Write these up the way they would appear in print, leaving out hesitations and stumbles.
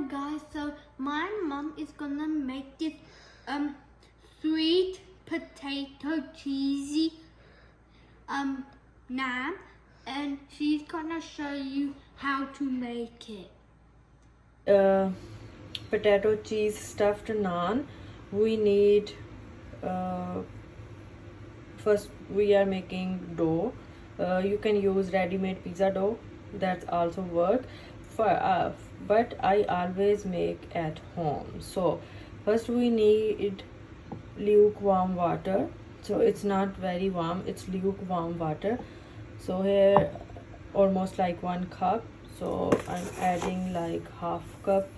guys, so my mom is gonna make this sweet potato cheesy naan, and she's gonna show you how to make it. Potato cheese stuffed naan. We need first we are making dough. You can use ready-made pizza dough, that's also work for but I always make at home. So first we need lukewarm water. So it's not very warm, it's lukewarm water. So here almost like 1 cup. So I'm adding like half cup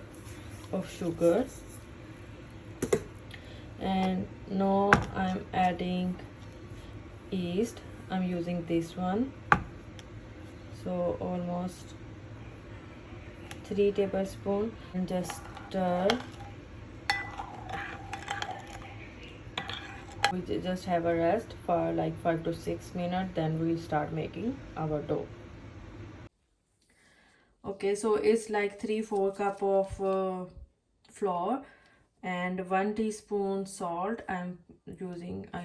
of sugar, and now I'm adding yeast. I'm using this one, so almost 3 tablespoons, and just stir. We just have a rest for like 5 to 6 minutes, then we'll start making our dough. Okay, so it's like 3-4 cup of flour and 1 teaspoon salt. I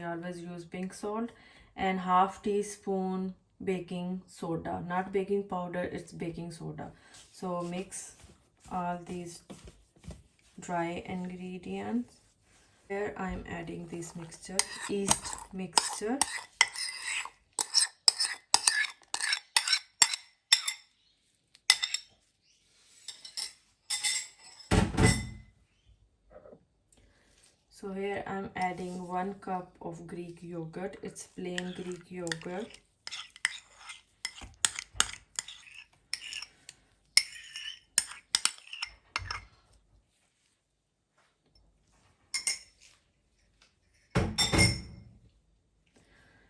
always use pink salt, and half teaspoon baking soda, not baking powder, it's baking soda. So mix all these dry ingredients. Here I'm adding this mixture, yeast mixture. So here I'm adding 1 cup of Greek yogurt. It's plain Greek yogurt.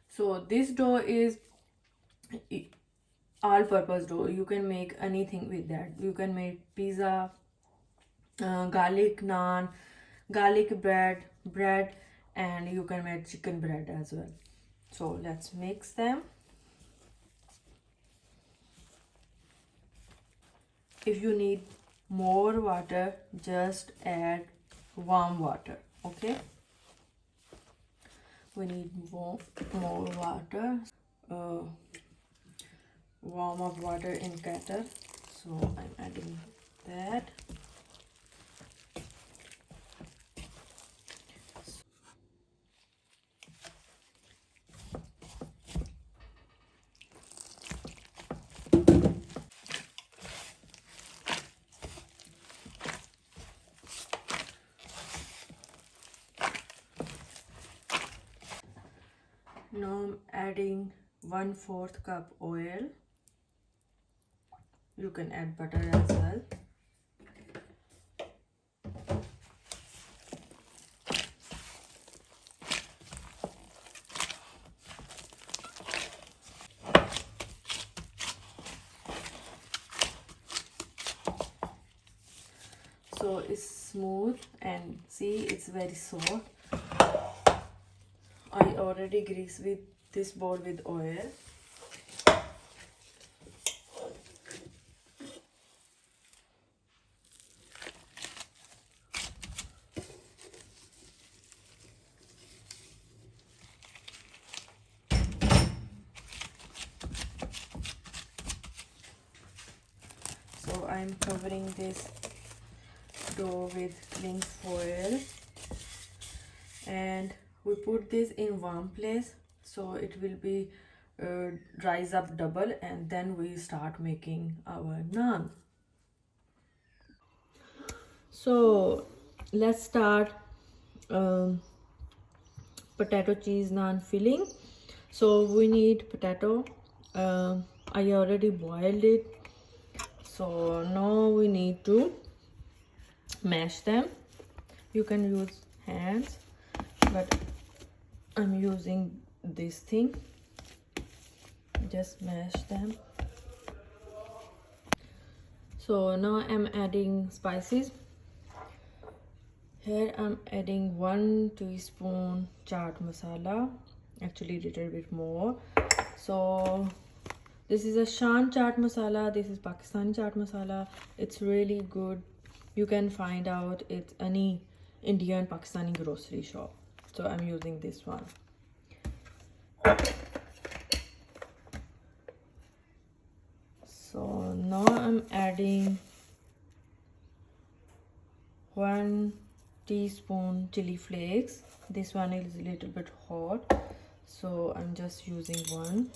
So this dough is all-purpose dough. You can make anything with that. You can make pizza, garlic naan, garlic bread, and you can make chicken bread as well. So let's mix them. If you need more water, just add warm water. Okay, we need more water. Warm up water in kettle, so I'm adding that. Now I'm adding 1/4 cup oil. You can add butter as well. So it's smooth, and see, it's very soft. I already grease with this bowl with oil. So I'm covering this dough with cling foil, and we put this in warm place so it will be dries up double, and then we start making our naan. So let's start potato cheese naan filling. So we need potato. I already boiled it, so now we need to mash them. You can use hands, but I'm using this thing. Just mash them. So now I'm adding spices. Here I'm adding 1 teaspoon chaat masala, actually a little bit more. So this is a Shan chaat masala, this is Pakistani chaat masala. It's really good You can find out it's any Indian Pakistani grocery shop. So I'm using this one. So now I'm adding 1 teaspoon chili flakes. This one is a little bit hot, so I'm just using 1.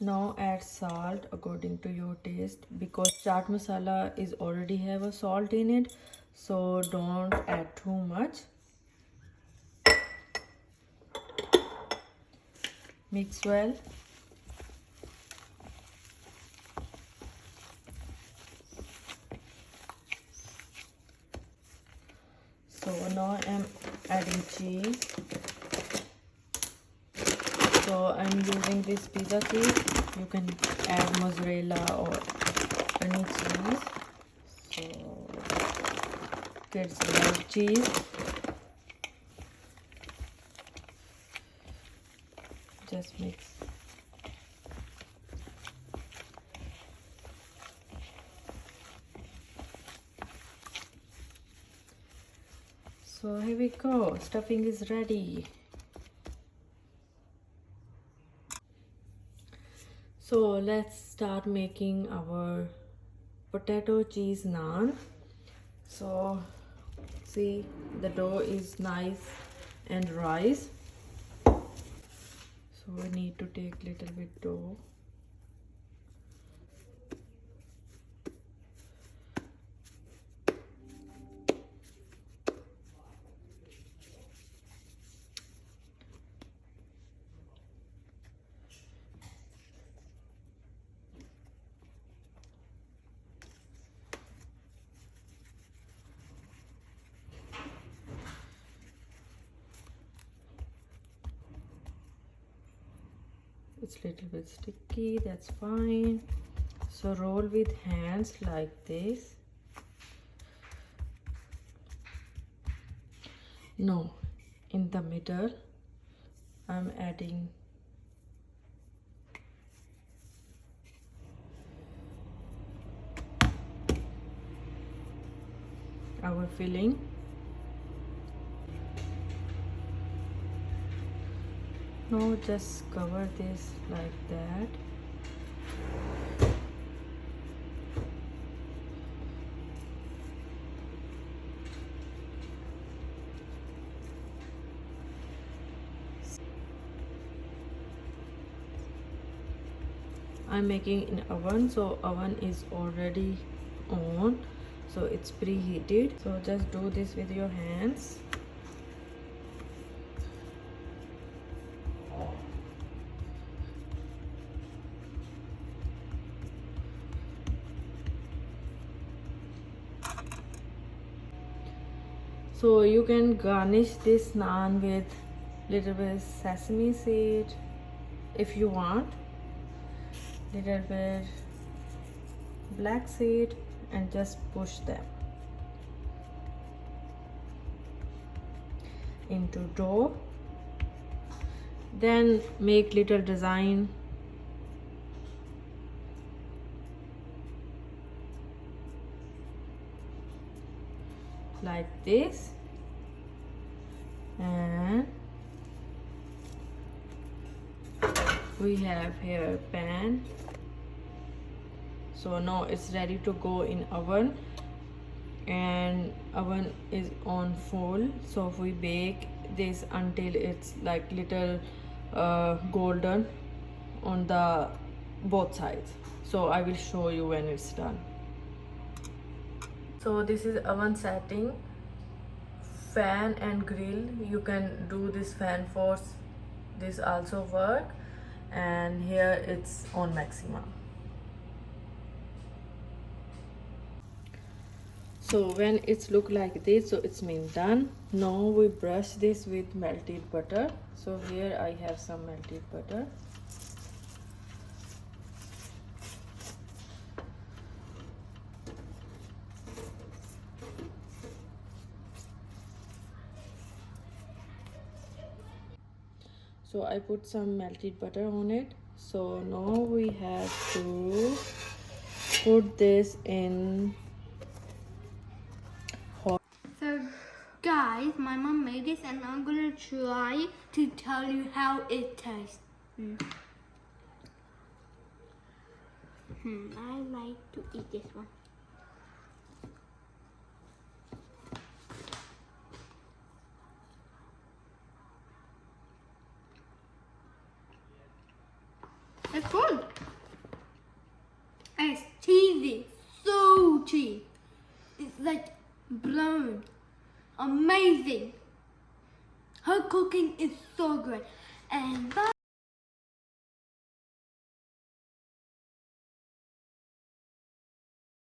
Now add salt according to your taste, because chaat masala is already have a salt in it, so don't add too much. Mix well. So now I'm adding cheese. So I'm using this pizza cheese. You can add mozzarella or any cheese. So kids love cheese. Just mix. So here we go. Stuffing is ready. So let's start making our potato cheese naan. So see, the dough is nice and rice. So we need to take little bit dough. It's a little bit sticky, that's fine. So roll with hands like this. Now in the middle I'm adding our filling. Now just cover this like that. I'm making in oven, so oven is already on, so it's preheated. So just do this with your hands. So you can garnish this naan with little bit sesame seed if you want, little bit black seed, and just push them into dough. Then make little design like this, and we have here pan. So now it's ready to go in oven, and oven is on full. So if we bake this until it's like little golden on the both sides. So I will show you when it's done. So this is oven setting, fan and grill. You can do this fan force, this also work, and here it's on maximum. So when it's look like this, so it's mean done. Now we brush this with melted butter. So here I have some melted butter. So I put some melted butter on it. So now we have to put this in hot. So guys, my mom made this and I'm gonna try to tell you how it tastes. I like to eat this one. It's good. It's cheesy, so cheesy. It's like blown. Amazing. Her cooking is so good. And bye.